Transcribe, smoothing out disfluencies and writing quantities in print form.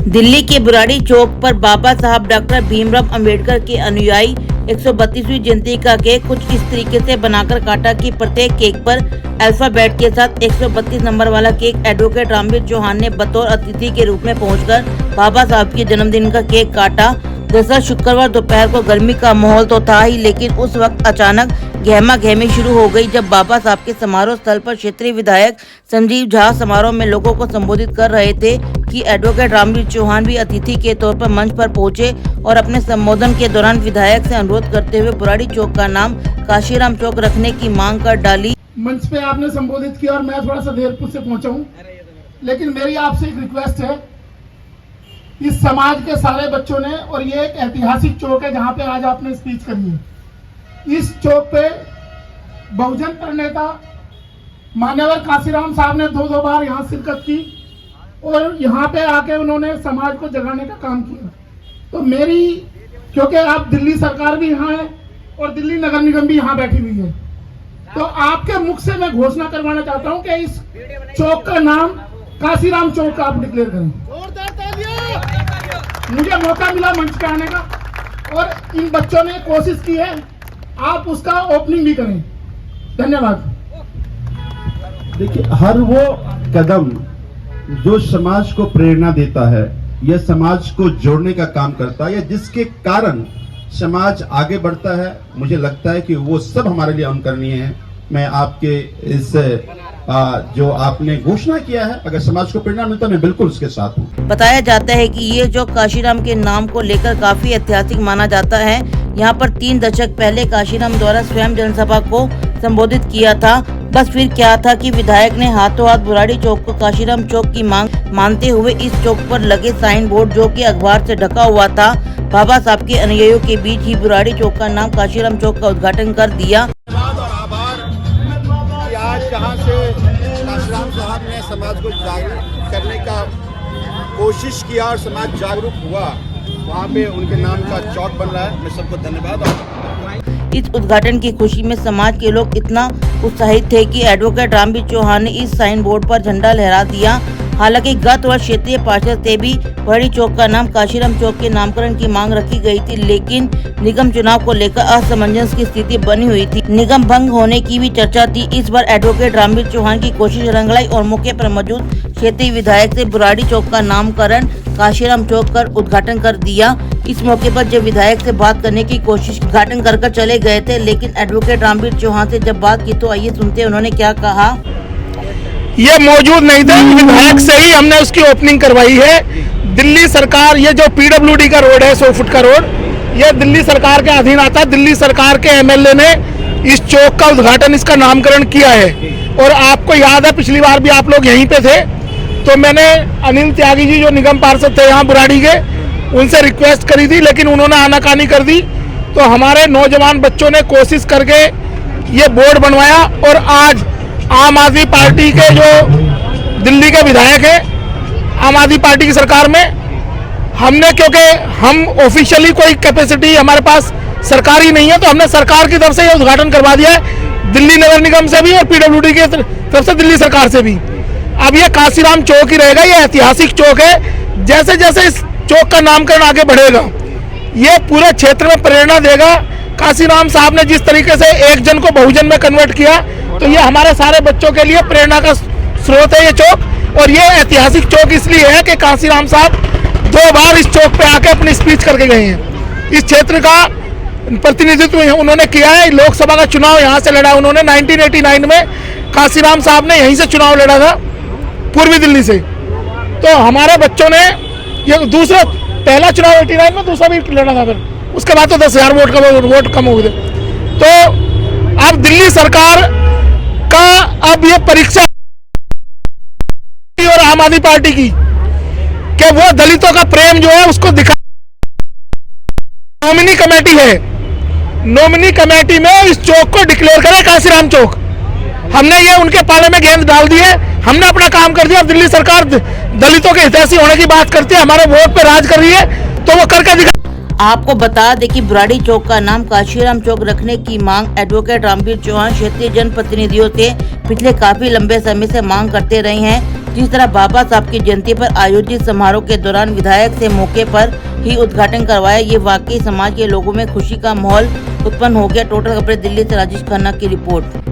दिल्ली के बुराड़ी चौक पर बाबा साहब डॉक्टर भीमराव अंबेडकर के अनुयायी 132वीं जयंती का केक कुछ इस तरीके से बनाकर काटा कि प्रत्येक केक पर अल्फाबेट के साथ 132 नंबर वाला केक एडवोकेट रामवीर चौहान ने बतौर अतिथि के रूप में पहुंचकर बाबा साहब के जन्मदिन का केक काटा। दरअसल शुक्रवार दोपहर को गर्मी का माहौल तो था ही, लेकिन उस वक्त अचानक गहमा गहमी शुरू हो गई जब बाबा साहब के समारोह स्थल पर क्षेत्रीय विधायक संजीव झा समारोह में लोगों को संबोधित कर रहे थे कि एडवोकेट रामवीर चौहान भी अतिथि के तौर पर मंच पर पहुंचे और अपने संबोधन के दौरान विधायक से अनुरोध करते हुए बुराड़ी चौक का नाम काशीराम चौक रखने की मांग कर डाली। मंच पे आपने संबोधित किया और मैं थोड़ा सा देर से पहुंचा हूं, लेकिन मेरी आपसे एक रिक्वेस्ट है। इस समाज के सारे बच्चों ने, और ये एक ऐतिहासिक चौक है जहां पे आज आपने स्पीच करी है, इस चौक पे बहुजन प्रणेता मान्यवर काशीराम साहब ने दो बार यहाँ शिरकत की और यहाँ पे आके उन्होंने समाज को जगाने का काम किया। तो मेरी, क्योंकि आप दिल्ली सरकार भी यहाँ है और दिल्ली नगर निगम भी यहाँ बैठी हुई है, तो आपके मुख से मैं घोषणा करवाना चाहता हूँ कि इस चौक का नाम काशीराम चौक आप डिक्लेयर करें। मुझे मौका मिला मंच पे आने का और इन बच्चों ने कोशिश की है, आप उसका ओपनिंग भी करें। धन्यवाद। देखिए, हर वो कदम जो समाज को प्रेरणा देता है या समाज को जोड़ने का काम करता है या जिसके कारण समाज आगे बढ़ता है, मुझे लगता है कि वो सब हमारे लिए अनुकरणीय है। मैं आपके इस जो आपने घोषणा किया है, अगर समाज को प्रेरणा मिलता है, मैं बिल्कुल उसके साथ हूँ। बताया जाता है कि ये जो काशीराम के नाम को लेकर काफी ऐतिहासिक माना जाता है। यहाँ पर 3 दशक पहले काशीराम द्वारा स्वयं जनसभा को संबोधित किया था। बस फिर क्या था कि विधायक ने हाथों हाथ बुराड़ी चौक को काशीराम चौक की मांग मानते हुए इस चौक पर लगे साइन बोर्ड, जो कि अखबार से ढका हुआ था, बाबा साहब के अनुयायियों के बीच ही बुराड़ी चौक का नाम काशीराम चौक का उद्घाटन कर दिया। आज जहाँ से काशीराम साहब ने समाज को जागरूक करने का कोशिश किया और समाज जागरूक हुआ, वहाँ पे उनके नाम का चौक बन रहा है। मैं सबको धन्यवाद। इस उद्घाटन की खुशी में समाज के लोग इतना उत्साहित थे कि एडवोकेट रामवीर चौहान ने इस साइन बोर्ड पर झंडा लहरा दिया। हालांकि गत वर्ष क्षेत्रीय पार्षद से भी बुराड़ी चौक का नाम काशीराम चौक के नामकरण की मांग रखी गई थी, लेकिन निगम चुनाव को लेकर असमंजस की स्थिति बनी हुई थी। निगम भंग होने की भी चर्चा थी। इस बार एडवोकेट रामवीर चौहान की कोशिश रंग लाई और मौके पर मौजूद क्षेत्रीय विधायक से बुराड़ी चौक का नामकरण काशीराम चौक कर उद्घाटन कर दिया। इस मौके पर जब विधायक से बात करने की कोशिश उद्घाटन कर चले गए थे, लेकिन एडवोकेट रामवीर चौहान से जब बात की तो आइए सुनते उन्होंने क्या कहा। ये मौजूद नहीं थे, विधायक से ही हमने उसकी ओपनिंग करवाई है। दिल्ली सरकार, ये जो पीडब्ल्यूडी का रोड है, 100 फुट का रोड, ये दिल्ली सरकार के अधीन आता है। दिल्ली सरकार के एमएलए ने इस चौक का उद्घाटन, इसका नामकरण किया है। और आपको याद है, पिछली बार भी आप लोग यहीं पे थे, तो मैंने अनिल त्यागी जी जो निगम पार्षद थे यहाँ बुराड़ी के, उनसे रिक्वेस्ट करी थी, लेकिन उन्होंने आनाकानी कर दी। तो हमारे नौजवान बच्चों ने कोशिश करके ये बोर्ड बनवाया और आज आम आदमी पार्टी के जो दिल्ली के विधायक हैं, आम आदमी पार्टी की सरकार में हमने, क्योंकि हम ऑफिशियली कोई कैपेसिटी हमारे पास सरकारी नहीं है, तो हमने सरकार की तरफ से ये उद्घाटन करवा दिया है, दिल्ली नगर निगम से भी और पीडब्ल्यूडी की तरफ से दिल्ली सरकार से भी। अब ये काशीराम चौक ही रहेगा। ये ऐतिहासिक चौक है। जैसे जैसे इस चौक का नामकरण आगे बढ़ेगा, ये पूरे क्षेत्र में प्रेरणा देगा। काशीराम साहब ने जिस तरीके से एक जन को बहुजन में कन्वर्ट किया, तो ये हमारे सारे बच्चों के लिए प्रेरणा का स्रोत है ये चौक। और ये ऐतिहासिक चौक इसलिए है कि काशीराम साहब 2 बार इस चौक पे आके अपनी स्पीच करके गए हैं। इस क्षेत्र का प्रतिनिधित्व उन्होंने किया है। लोकसभा का चुनाव यहाँ से लड़ा उन्होंने 1989 में। काशीराम साहब ने यहीं से चुनाव लड़ा था, पूर्वी दिल्ली से। तो हमारे बच्चों ने ये दूसरा, पहला चुनाव 89 में, दूसरा भी लड़ा था, फिर उसके बाद तो 10,000 वोट कम हो गए। तो अब दिल्ली सरकार का अब ये परीक्षा और आम आदमी पार्टी की, कि वो दलितों का प्रेम जो है उसको दिखा। नॉमिनी कमेटी है, नॉमिनी कमेटी में इस चौक को डिक्लेयर करे काशीराम चौक। हमने ये उनके पाले में गेंद डाल दी है। हमने अपना काम कर दिया। दिल्ली सरकार दलितों के हितैषी होने की बात करती है, हमारे वोट पे राज कर रही है, तो वो करके दिखा। आपको बता दें कि बुराड़ी चौक का नाम काशीराम चौक रखने की मांग एडवोकेट रामवीर चौहान क्षेत्रीय जनप्रतिनिधियों से पिछले काफी लंबे समय से मांग करते रहे हैं, जिस तरह बाबा साहब की जयंती पर आयोजित समारोह के दौरान विधायक से मौके पर ही उद्घाटन करवाया, ये वाकई समाज के लोगों में खुशी का माहौल उत्पन्न हो गया। टोटल खबरें दिल्ली से राजेश खन्ना की रिपोर्ट।